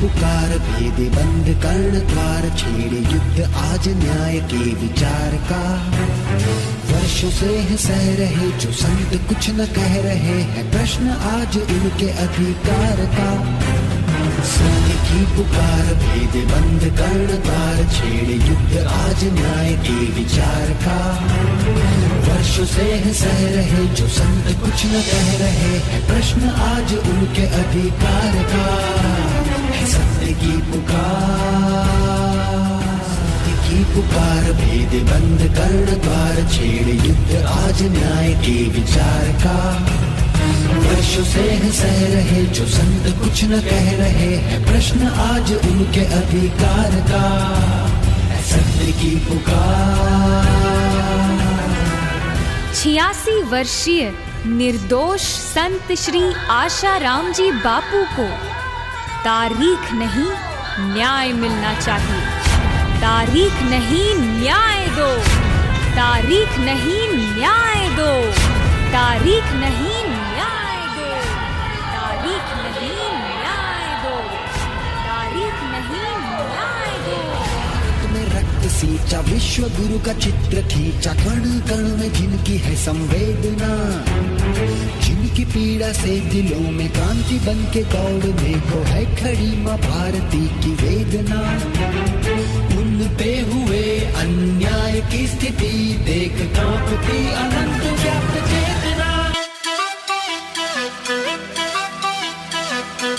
पुकार भेद बंद कर्ण द्वार छेड़े युद्ध आज न्याय के विचार का। वर्षों से है सह रहे जो संत कुछ न कह रहे हैं प्रश्न आज उनके अधिकार का। सत्य की पुकार भेद बंद कर्ण द्वार छेड़े युद्ध आज न्याय के विचार का। वर्षों से है सह रहे जो संत कुछ न कह रहे हैं प्रश्न आज उनके अधिकार का। है सत्य की पुकार भेद बंद कर्ण द्वार छेड़े युद्ध आज न्याय के विचार का। वर्षों से है सह रहे जो संत कुछ न कह रहे हैं प्रश्न आज उनके अधिकार का। है सत्य की पुकार। 86 वर्षीय निर्दोष संत श्री आशाराम जी बापू को तारीख नहीं न्याय मिलना चाहिए। तारीख नहीं न्याय दो, तारीख नहीं न्याय दो, तारीख नहीं न्याय दो, तारीख नहीं न्याय दो, तारीख नहीं न्याय दो। तुम्हें रक्त सींचा विश्व गुरु का चित्र खींचा कण कण में जिनकी है संवेदना। जिनकी पीड़ा से दिलों में क्रांति बन के दौड़ने को है खड़ी माँ भारती की वेदना। उन पे हुए अन्याय की स्थिति देख कांपती अनंत व्याप्त चेतना।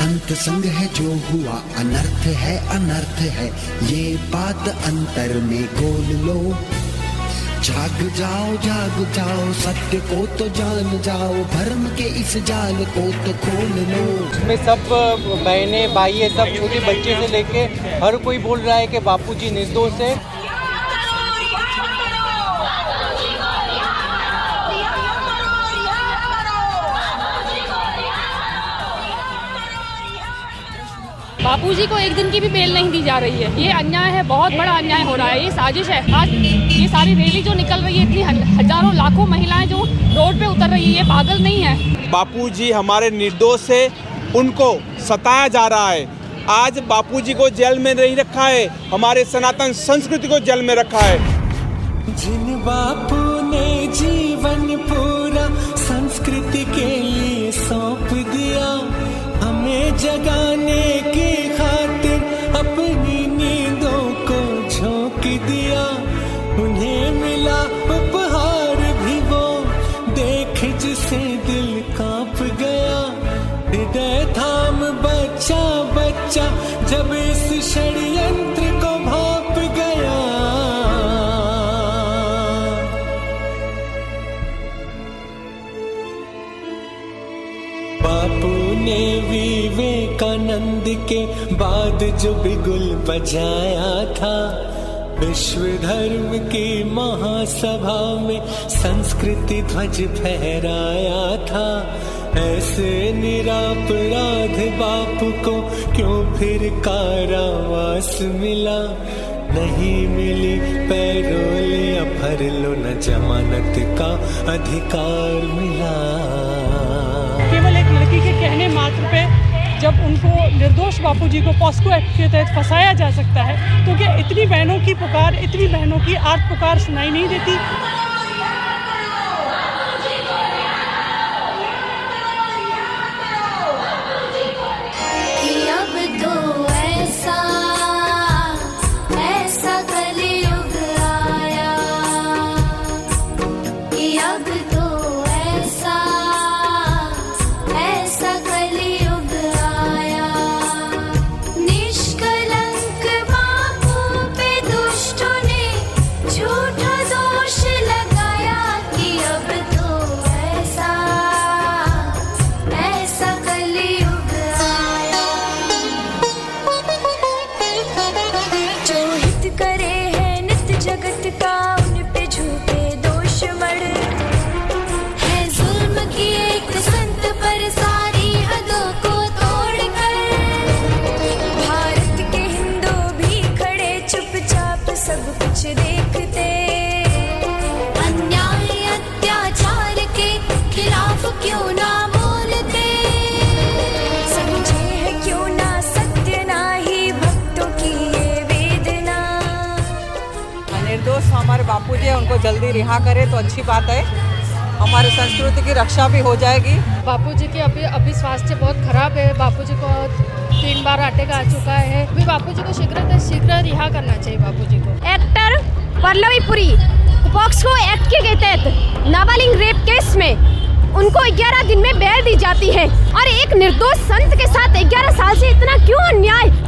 अंत संग है जो हुआ अनर्थ है अनर्थ है ये बात अंतर में गोल लो। जाग जाओ सत्य को तो जान जाओ भर्म के इस जाल को तो खोल लो। इसमें सब बहने भाई सब छोटे बच्चे से लेके हर कोई बोल रहा है कि बापूजी निर्दोष है। बापूजी को एक दिन की भी बेल नहीं दी जा रही है। ये अन्याय है, बहुत बड़ा अन्याय हो रहा है, ये साजिश है। आज ये सारी रैली जो निकल रही है, इतनी हजारों लाखों महिलाएं जो रोड पे उतर रही है, ये पागल नहीं है। बापूजी हमारे निर्दोष है, उनको सताया जा रहा है। आज बापूजी को जेल में नहीं रखा है, हमारे सनातन संस्कृति को जेल में रखा है। जिन बापू ने जीवन पूरा संस्कृति के लिए सौंप दिया, हमें जगाने की खातिर अपनी नींदों को झोंक दिया। उन्हें मिला उपहार भी वो देख जिसे दिल कांप गया। हृदय थाम बच्चा बच्चा जब इस षड्यंत्र को भांप गया। बापू ने विवेकानंद के बाद जो बिगुल बजाया था, विश्व धर्म की महासभा में संस्कृति ध्वज फहराया था। ऐसे निरपराध बापू को क्यों फिर कारावास मिला। नहीं मिली पैरोल या भर लो न जमानत का अधिकार मिला। केवल एक लड़की के कहने मात्र पे जब उनको निर्दोष बापूजी को पॉस्को एक्ट के तहत फंसाया जा सकता है, तो क्या इतनी बहनों की पुकार, इतनी बहनों की आर्त पुकार सुनाई नहीं देती? झूठा दोष बापूजी है उनको जल्दी रिहा करे तो अच्छी बात है, हमारी संस्कृति की रक्षा भी हो जाएगी। बापूजी की अभी स्वास्थ्य बहुत खराब है, बापूजी को 3 बार अटैक आ चुका है। अभी बापूजी को शीघ्र रिहा करना चाहिए बापूजी को। Actor Pallavi Puri POCSO act के तहत नाबालिग रेप केस में उनको 11 दिन में बेल दी जाती है और एक निर्दोष संत के साथ 11 साल से इतना क्यों अन्याय।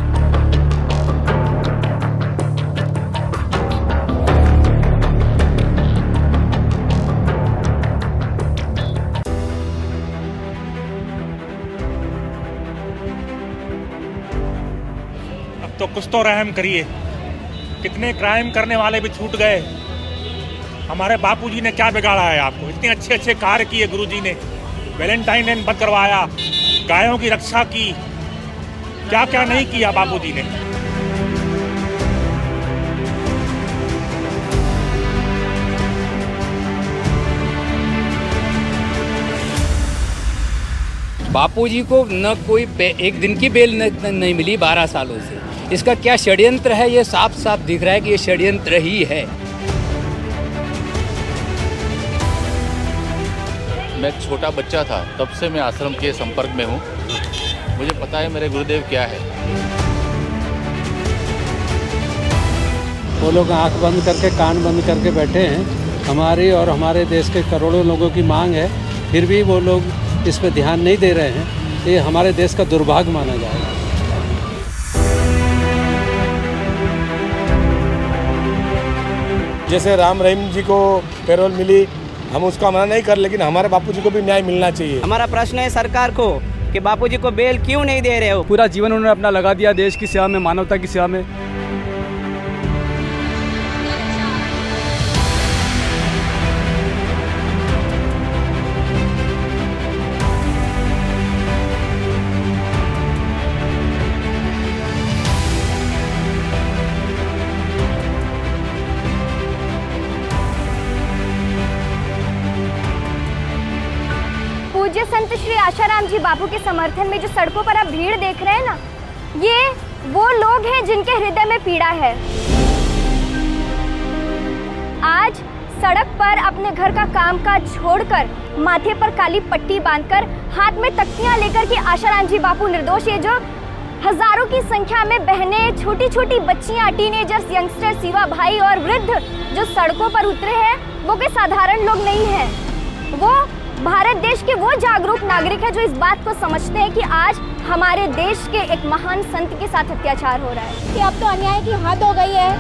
तो कुछ तो रहम करिए, कितने क्राइम करने वाले भी छूट गए। हमारे बापूजी ने क्या बिगाड़ा है आपको? इतने अच्छे अच्छे कार्य किए गुरुजी ने, वैलेंटाइन डे बंद करवाया, गायों की रक्षा की, क्या क्या नहीं किया बापूजी ने। बापूजी को न कोई एक दिन की बेल नहीं मिली 12 सालों से। इसका क्या षड्यंत्र है, ये साफ साफ दिख रहा है कि ये षड्यंत्र ही है। मैं छोटा बच्चा था तब से मैं आश्रम के संपर्क में हूँ, मुझे पता है मेरे गुरुदेव क्या है। वो लोग आंख बंद करके कान बंद करके बैठे हैं। हमारी और हमारे देश के करोड़ों लोगों की मांग है, फिर भी वो लोग इस पर ध्यान नहीं दे रहे हैं। ये हमारे देश का दुर्भाग्य माना जाएगा। जैसे राम रहीम जी को पैरोल मिली, हम उसका मना नहीं कर, लेकिन हमारे बापूजी को भी न्याय मिलना चाहिए। हमारा प्रश्न है सरकार को कि बापूजी को बेल क्यों नहीं दे रहे हो। पूरा जीवन उन्होंने अपना लगा दिया देश की सेवा में, मानवता की सेवा में। पूज्य संत श्री आशाराम जी बापू के समर्थन में जो सड़कों पर आप भीड़ देख रहे हैं ना, ये वो लोग हैं जिनके हृदय में पीड़ा है। आज सड़क पर अपने घर का कामकाज छोड़कर, माथे पर काली पट्टी बांधकर, हाथ में तख्तियां लेकर के आशाराम जी बापू निर्दोष, ये जो हजारों की संख्या में बहनें, छोटी छोटी बच्चियां, टीनेजर्स, यंगस्टर्स, युवा भाई और वृद्ध जो सड़कों पर उतरे हैं, वो कोई साधारण लोग नहीं हैं। वो भारत देश के वो जागरूक नागरिक है जो इस बात को समझते हैं कि आज हमारे देश के एक महान संत के साथ अत्याचार हो रहा है, कि अब तो अन्याय की हद हो गई है।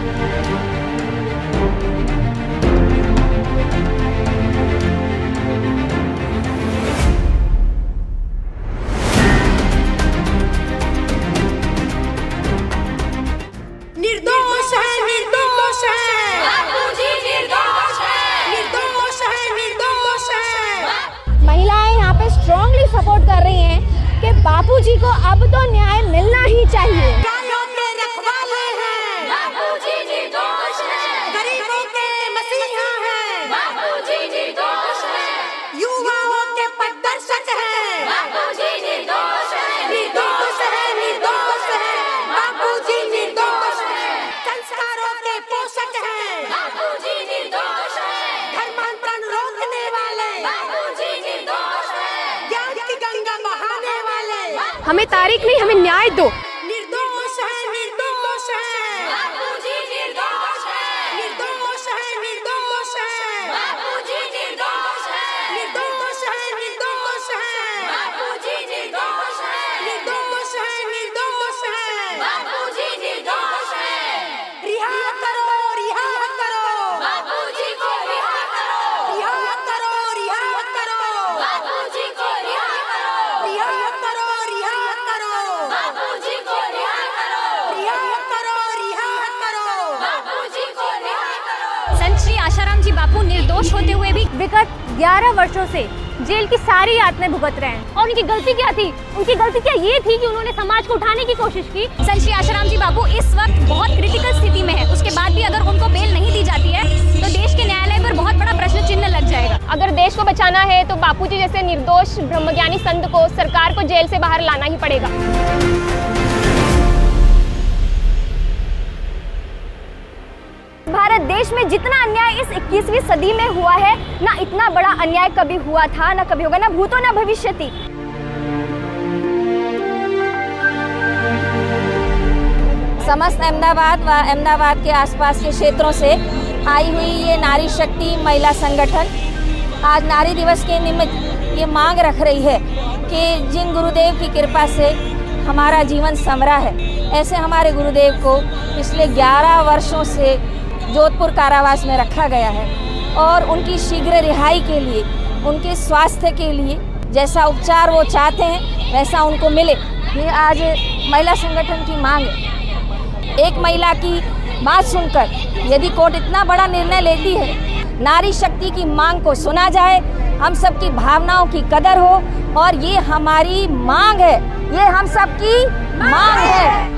निर्दोष है, निर्दोष है, बापूजी निर्दोष है, निर्दोष है, निर्दोष है। महिलाएं यहाँ पे स्ट्रांगली सपोर्ट कर रही हैं कि बापूजी को अब तो न्याय मिलना ही चाहिए। गायों के रखवाले हैं, बापूजी निर्दोष है, गरीबों के मसीहा हैं, बापूजी निर्दोष है, युवाओं के पथदर्शक हैं, बापूजी निर्दोष है, निर्दोष है, निर्दोष है, बापूजी निर्दोष है, संस्कारों के पोषक हैं, बापूजी निर्दोष है, धर्मांतरण रोकने वाले, बापूजी निर्दोष है, ज्ञान की गंगा बहाने वाले। हमें तारीख नहीं, हमें न्याय दो। निर्दोष है, निर्दोष है, बापूजी निर्दोष है, निर्दोष है, निर्दोष है, बापूजी निर्दोष है, निर्दोष है, निर्दोष है, बापूजी निर्दोष है, निर्दोष है, निर्दोष है, बापूजी निर्दोष है। रिहा करो, रिहा करो, बापूजी को रिहा करो, रिहा करो, रिहा करो, बापूजी को रिहा करो, रिहा करो, रिहा करो, बापूजी को रिहा करो, रिहा करो, रिहा करो, बापूजी को रिहा करो। संत श्री आशाराम जी बापू निर्दोष होते हुए भी विगत 11 वर्षों से जेल की सारी यातनाएं भुगत रहे हैं। और उनकी गलती क्या थी? उनकी गलती क्या ये थी कि उन्होंने समाज को उठाने की कोशिश की। संत श्री आशाराम जी बापू इस वक्त बहुत क्रिटिकल स्थिति में है, उसके बाद भी अगर उनको बेल नहीं दी जाती है तो देश के न्यायालय पर बहुत बड़ा प्रश्न चिन्ह लग जाएगा। अगर देश को बचाना है तो बापूजी जैसे निर्दोष ब्रह्मज्ञानी संत को सरकार को जेल से बाहर लाना ही पड़ेगा। भारत पूरे देश में जितना अन्याय इस 21वीं सदी में हुआ है, ना इतना बड़ा अन्याय कभी हुआ था, ना कभी होगा, ना भूतो ना भविष्यति। समस्त अहमदाबाद व अहमदाबाद के आसपास के क्षेत्रों से आई हुई ये नारी शक्ति महिला संगठन आज नारी दिवस के निमित्त ये मांग रख रही है कि जिन गुरुदेव की कृपा से हमारा जीवन संवरा है, ऐसे हमारे गुरुदेव को पिछले 11 वर्षों से जोधपुर कारावास में रखा गया है और उनकी शीघ्र रिहाई के लिए, उनके स्वास्थ्य के लिए जैसा उपचार वो चाहते हैं वैसा उनको मिले, ये आज महिला संगठन की मांग है। एक महिला की बात सुनकर यदि कोर्ट इतना बड़ा निर्णय लेती है, नारी शक्ति की मांग को सुना जाए, हम सबकी भावनाओं की कदर हो और ये हमारी मांग है, ये हम सबकी मांग है।